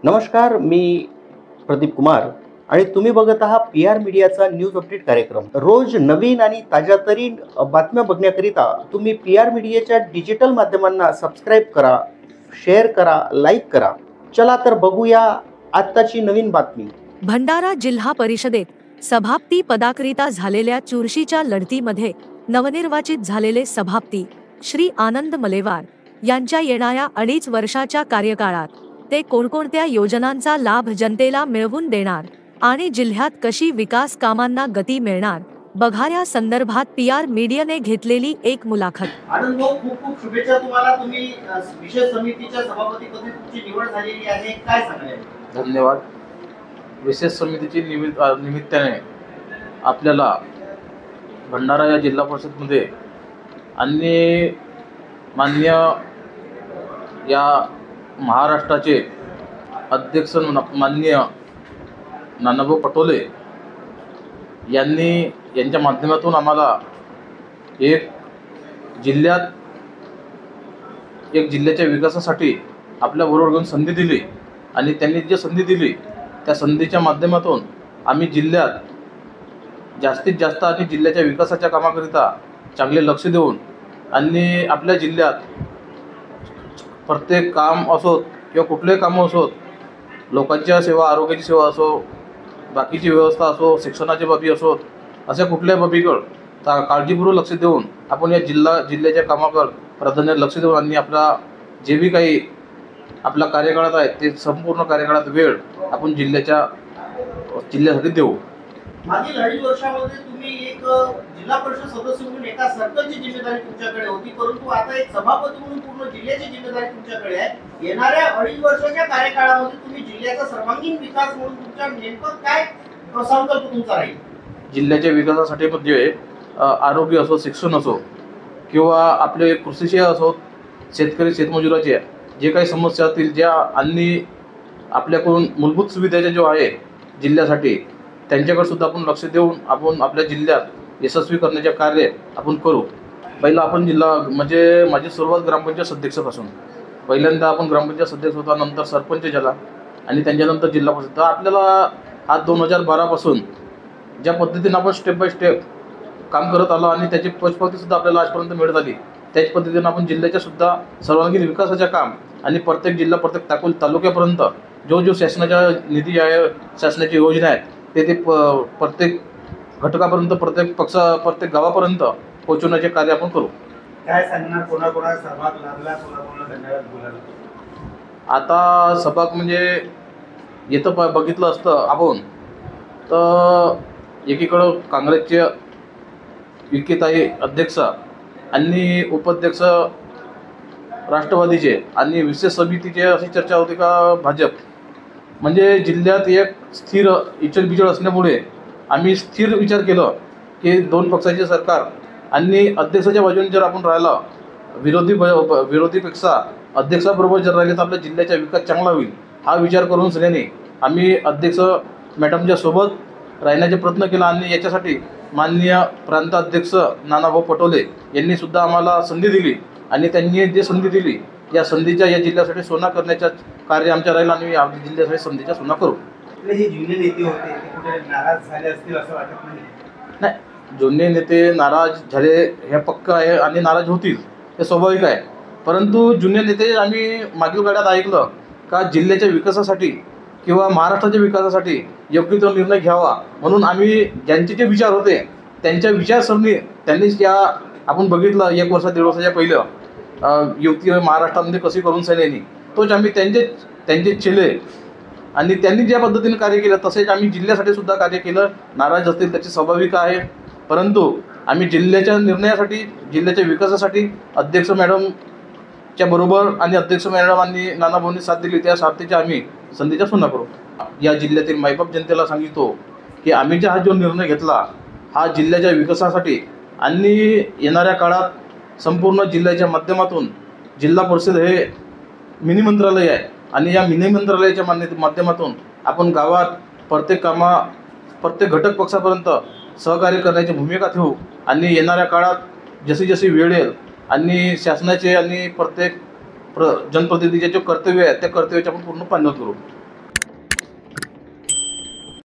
नमस्कार, मी प्रदीप कुमार आणि तुम्ही बघत आहात PR मीडियाचा न्यूज अपडेट कार्यक्रम। रोज नवीन आणि ताज्यातरीन बातम्या बघण्याकरिता तुम्ही PR मीडियाच्या डिजिटल माध्यमांना सबस्क्राइब करा, शेअर करा, लाईक करा। चला तर बघूया आजची नवीन बातमी। भंडारा जिल्हा परिषदेत सभापती पदाकरिता झालेल्या चुरशीच्या लढतीमध्ये नवनिर्वाचित झालेले सभापती श्री आनंद मलेवार यांच्या येणाऱ्या 2.5 वर्षाच्या कार्यकाळात ते कोणकोणत्या योजनांचा लाभ जनतेला मिळवून देणार आणि जिल्ह्यात कशी विकास कामांना गती मिळणार बघा या संदर्भात PR मीडियाने घेतलेली एक मुलाखत। आनंद भाऊ, खूप खूप शुभेच्छा तुम्हाला। तुम्ही विशेष समितीच्या सभापतीपदी तुमची निवड झालेली आहे, काय सांगाल? धन्यवाद। विशेष समितीची निमित्ताने आपल्याला भंडारा या जिल्हा परिषदमध्ये आणि माननीय या महाराष्ट्राचे अध्यक्ष माननीय नानाभाऊ पटोले यांच्या माध्यमातून आम्हाला एक जिल्ह्याच्या विकासासाठी आपल्याबरोबर घेऊन संधी दिली आणि त्यांनी जी संधी दिली त्या संधीच्या माध्यमातून आम्ही जिल्ह्यात जास्तीत जास्त आणि जिल्ह्याच्या विकासाच्या कामाकरिता चांगले लक्ष देऊन आणि आपल्या जिल्ह्यात प्रत्येक काम असो किंवा कुठलेही कामं असोत, लोकांच्या सेवा, आरोग्याची सेवा असो, बाकीची व्यवस्था असो, शिक्षणाच्या बाबी असोत, अशा कुठल्याही बाबीकडे काळजीपूर्वक लक्ष देऊन आपण या जिल्ह्याच्या कामाकडे प्राधान्य लक्ष देऊन आणि आपला जे बी काही आपल्या कार्यकाळात आहे ते संपूर्ण कार्यकाळात वेळ आपण जिल्ह्यासाठी देऊ। मागील 2.5 वर्षामध्ये तुम्ही एक जिल्हा परिषद सदस्य म्हणून एका सर्कलची जिम्मेदारी तुमच्याकडे होती, परंतु आता एक सभापती म्हणून पूर्ण जिल्ह्याची जिम्मेदारी तुमच्याकडे आहे। येणाऱ्या 2.5 वर्षाच्या कार्यकाळामध्ये तुम्ही जिल्ह्याचा सर्वांगीण विकास म्हणून तुमच्या नेमकं काय संकल्प तुमचा राहील? जिल्ह्याच्या विकासासाठी म्हणजे आरोग्य असो, शिक्षण असो किंवा आपले कृषीचे असो, शेतकरी शेतमजुराचे जे काही समस्या असतील ज्या आणि आपल्याकडून मूलभूत सुविधाच्या जो आहे जिल्ह्यासाठी त्यांच्याकडे सुद्धा आपण लक्ष देऊन आपण आपल्या जिल्ह्यात यशस्वी करण्याचे कार्य आपण करू। पहिला आपण जिल्हा म्हणजे माझी सुरुवात ग्रामपंचायत सदस्यापासून, पहिल्यांदा आपण ग्रामपंचायत सदस्य होता, नंतर सरपंच झाला आणि त्यांच्यानंतर जिल्हा परिषद। आपल्याला आज 2012 पासून ज्या पद्धतीने आपण स्टेप बाय स्टेप काम करत आलो आणि त्याची पोचपावतीसुद्धा आपल्याला आजपर्यंत मिळत आली, त्याच पद्धतीने आपण जिल्ह्याच्या सुद्धा सर्वांगीण विकासाचे काम आणि प्रत्येक जिल्हा प्रत्येक तालुक्यापर्यंत जो शासनाच्या निधी आहे, शासनाची योजना आहेत ते प्रत्येक घटकापर्यंत, प्रत्येक गावापर्यंत पोहोचवण्याचे कार्य आपण करू। काय सांगणार, कोणाकोणा सहभाग लाभला, कोणाकोणाला धन्यवाद बोलायला? आता सहभाग म्हणजे येतं बघितलं असतं आपण तर एकीकडं काँग्रेसचे विकेताई अध्यक्ष आणि उपाध्यक्ष राष्ट्रवादीचे आणि विशेष समितीचे अशी चर्चा होती का भाजप, म्हणजे जिल्ह्यात एक स्थिर इचलबिचल असल्यामुळे आम्ही स्थिर विचार केलं की 2 पक्षाचे सरकार आणि अध्यक्षाच्या बाजूने जर आपण राहिला, विरोधीपेक्षा अध्यक्षाबरोबर जर राहिले तर आपल्या जिल्ह्याचा विकास चांगला होईल हा विचार करून सगळ्यांनी आम्ही अध्यक्ष मॅडमच्या सोबत राहण्याचा प्रयत्न केला आणि याच्यासाठी माननीय प्रांताध्यक्ष नानाभाऊ पटोले यांनी सुद्धा आम्हाला संधी दिली आणि त्यांनी जे संधी दिली या संधीच्या या जिल्ह्यासाठी सोना करण्याचं कार्य आमच्या राहील आणि आपल्या जिल्ह्यासाठी संधीचा सोना करू। आपले हे जुने नेते होते ते कुठे नाराज झाले असतील असं वाटत नाही? जुने नेते नाराज झाले हे पक्क आहे आणि नाराज होतील हे स्वाभाविक आहे, परंतु जुने नेते आम्ही मागील काळात ऐकलं का जिल्ह्याच्या विकासासाठी किंवा महाराष्ट्राच्या विकासासाठी योग्य तो निर्णय घ्यावा म्हणून आम्ही ज्यांचे जे विचार होते त्यांच्या विचारसरणी त्यांनीच या आपण बघितलं 1 वर्ष 1.5 वर्षाच्या पहिलं युती महाराष्ट्रामध्ये कशी करून सैन्यानी तोच आम्ही त्यांचे चेले आणि त्यांनी ज्या पद्धतीने कार्य केलं तसेच आम्ही जिल्ह्यासाठी सुद्धा कार्य केलं। नाराज असतील त्याची स्वाभाविक आहे, परंतु आम्ही जिल्ह्याच्या निर्णयासाठी, जिल्ह्याच्या विकासासाठी अध्यक्ष मॅडमच्या बरोबर आणि अध्यक्ष मॅडमांनी नानाभाऊंनी साथ दिली त्या साथीचा आम्ही संधीचा सोना करू। या जिल्ह्यातील मायबाप जनतेला सांगितो की आम्ही हा जो निर्णय घेतला हा जिल्ह्याच्या विकासासाठी आणि येणाऱ्या काळात संपूर्ण जिल्ह्याच्या माध्यमातून जिल्हा परिषद हे मिनी मंत्रालय आहे आणि या मिनी मंत्रालयाच्या माध्यमातून आपण गावात प्रत्येक घटक पक्षापर्यंत सहकार्य करण्याची भूमिका ठेवू आणि येणाऱ्या काळात जशी जशी वेळ येईल आणि शासनाचे आणि प्रत्येक जनप्रतिनिधीचे जे कर्तव्य आहे त्या कर्तव्याची आपण पूर्ण पालना करू।